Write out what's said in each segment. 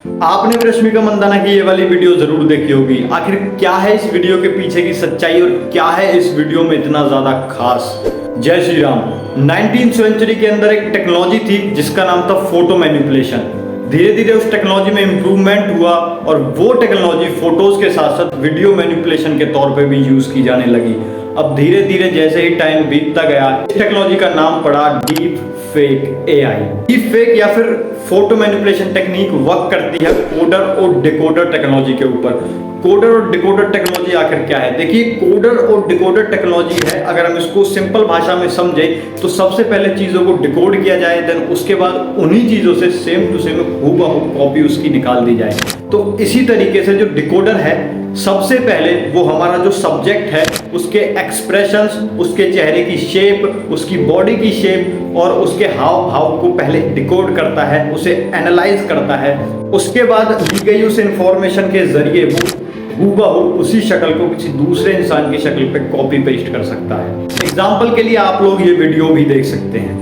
आपने भी रश्मिका मंदाना की ये वाली वीडियो जरूर देखी होगी। आखिर क्या है इस वीडियो के पीछे की सच्चाई और क्या है इस वीडियो में इतना ज्यादा खास। जय श्री राम। 19वीं सेंचुरी के अंदर एक टेक्नोलॉजी थी जिसका नाम था फोटो मैनिपुलेशन। धीरे धीरे उस टेक्नोलॉजी में इम्प्रूवमेंट हुआ और वो टेक्नोलॉजी फोटोज के साथ साथ वीडियो मैनिपुलेशन के तौर पे भी यूज की जाने लगी। अब धीरे धीरे जैसे ही टाइम बीतता गया इस टेक्नोलॉजी का नाम पड़ा deep fake AI. Deep fake या फिर फोटो मैनिपुलेशन टेक्निक वर्क करती है कोडर और डिकोडर टेक्नोलॉजी के ऊपर। कोडर और डिकोडर टेक्नोलॉजी आखिर क्या है? देखिए, कोडर और डिकोडर टेक्नोलॉजी है, अगर हम इसको सिंपल भाषा में समझें तो सबसे पहले चीजों को डिकोड किया जाए, देन उसके बाद उन्हीं चीजों से सेम टू सेम हूबहू कॉपी उसकी निकाल दी जाए। तो इसी तरीके से जो डिकोडर है, सबसे पहले वो हमारा जो सब्जेक्ट है उसके एक्सप्रेशंस, उसके चेहरे की शेप, उसकी बॉडी की शेप और उसके हाव भाव को पहले डिकोड करता है, उसे एनालाइज करता है। उसके बाद दी गई उस इंफॉर्मेशन के जरिए वो हूबहू उसी शक्ल को किसी दूसरे इंसान की शक्ल पे कॉपी पेस्ट कर सकता है। एग्जाम्पल के लिए आप लोग ये वीडियो भी देख सकते हैं।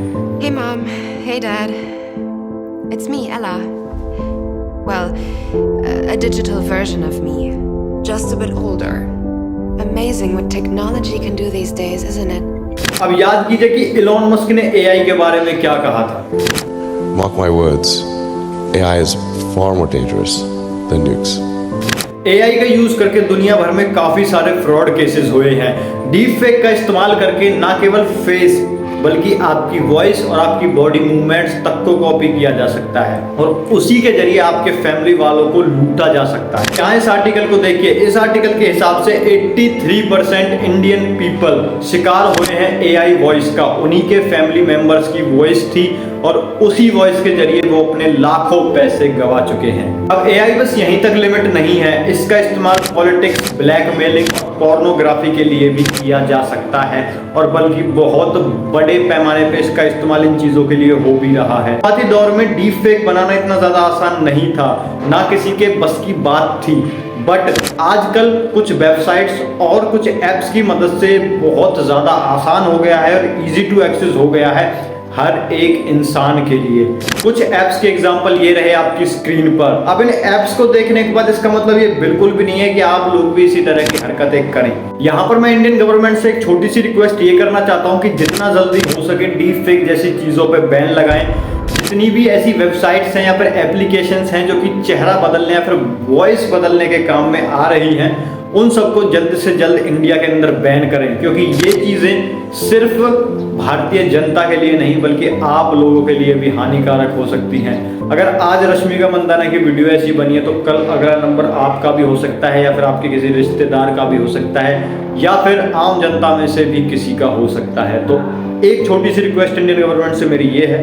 Hey mom, hey dad. It's me, Ella. Well, a digital version of me. Just a bit older. Amazing what technology can do these days, isn't it? अब याद कीजिए कि इलॉन मस्क ने एआई के बारे में क्या कहा था। Mark my words, AI is far more dangerous than nukes. AI का यूज करके दुनिया भर में काफी सारे फ्रॉड केसेस हुए हैं। डीप फेक का इस्तेमाल करके ना केवल फेस बल्कि आपकी वॉइस और आपकी बॉडी मूवमेंट्स तक को कॉपी किया जा सकता है और उसी के जरिए आपके फैमिली वालों को लूटा जा सकता है। यहाँ इस आर्टिकल को देखिए, इस आर्टिकल के हिसाब से 83% इंडियन पीपल शिकार हुए हैं एआई वॉइस का। उन्हीं के फैमिली मेंबर्स की वॉइस थी और उसी वॉइस के जरिए वो अपने लाखों पैसे गवा चुके हैं। अब एआई बस यहीं तक लिमिट नहीं है, इसका इस्तेमाल पॉलिटिक्स, ब्लैकमेलिंग और पोर्नोग्राफी के लिए भी किया जा सकता है और बल्कि बहुत बड़े पैमाने पे इसका इस्तेमाल इन चीजों के लिए हो भी रहा है। शुरुआती दौर में डीप फेक बनाना इतना ज्यादा आसान नहीं था, ना किसी के बस की बात थी, बट आजकल कुछ वेबसाइट्स और कुछ एप्स की मदद से बहुत ज्यादा आसान हो गया है और इजी टू एक्सेस हो गया है हर एक इंसान के लिए। कुछ ऐप्स के एग्जांपल ये रहे आपकी स्क्रीन पर। अब इन ऐप्स को देखने के बाद इसका मतलब ये बिल्कुल भी नहीं है कि आप लोग भी इसी तरह की हरकतें करें। यहाँ पर मैं इंडियन गवर्नमेंट से एक छोटी सी रिक्वेस्ट ये करना चाहता हूँ कि जितना जल्दी हो सके डीप फेक जैसी चीजों पर बैन लगाएं। जितनी भी ऐसी वेबसाइट्स हैं या फिर एप्लीकेशंस हैं जो कि चेहरा बदलने या फिर वॉइस बदलने के काम में आ रही हैं, उन सबको जल्द से जल्द इंडिया के अंदर बैन करें, क्योंकि ये चीजें सिर्फ भारतीय जनता के लिए नहीं बल्कि आप लोगों के लिए भी हानिकारक हो सकती हैं। अगर आज रश्मिका मंदाना की वीडियो ऐसी बनी है तो कल अगला नंबर आपका भी हो सकता है या फिर आपके किसी रिश्तेदार का भी हो सकता है या फिर आम जनता में से भी किसी का हो सकता है। तो एक छोटी सी रिक्वेस्ट इंडियन गवर्नमेंट से मेरी ये है,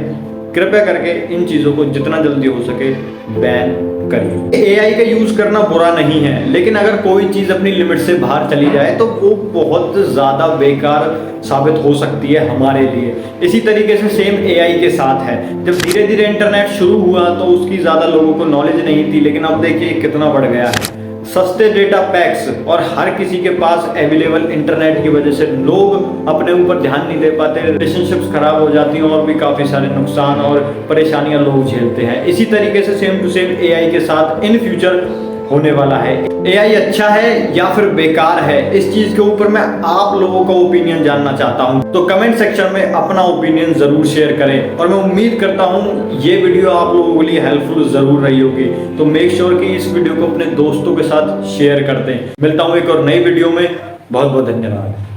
कृपया करके इन चीजों को जितना जल्दी हो सके बैन करिए। एआई का यूज करना बुरा नहीं है, लेकिन अगर कोई चीज अपनी लिमिट से बाहर चली जाए तो वो बहुत ज्यादा बेकार साबित हो सकती है हमारे लिए। इसी तरीके से सेम एआई के साथ है। जब धीरे धीरे इंटरनेट शुरू हुआ तो उसकी ज्यादा लोगों को नॉलेज नहीं थी, लेकिन अब देखिए कितना बढ़ गया है। सस्ते डेटा पैक्स और हर किसी के पास अवेलेबल इंटरनेट की वजह से लोग अपने ऊपर ध्यान नहीं दे पाते, रिलेशनशिप्स खराब हो जाती हैं और भी काफी सारे नुकसान और परेशानियां लोग झेलते हैं। इसी तरीके से सेम टू सेम एआई के साथ इन फ्यूचर होने वाला है। एआई अच्छा है या फिर बेकार है, इस चीज के ऊपर मैं आप लोगों का ओपिनियन जानना चाहता हूं, तो कमेंट सेक्शन में अपना ओपिनियन जरूर शेयर करें और मैं उम्मीद करता हूं ये वीडियो आप लोगों के लिए हेल्पफुल जरूर रही होगी। तो मेक श्योर कि इस वीडियो को अपने दोस्तों के साथ शेयर कर दें। मिलता हूं एक और नई वीडियो में। बहुत बहुत धन्यवाद।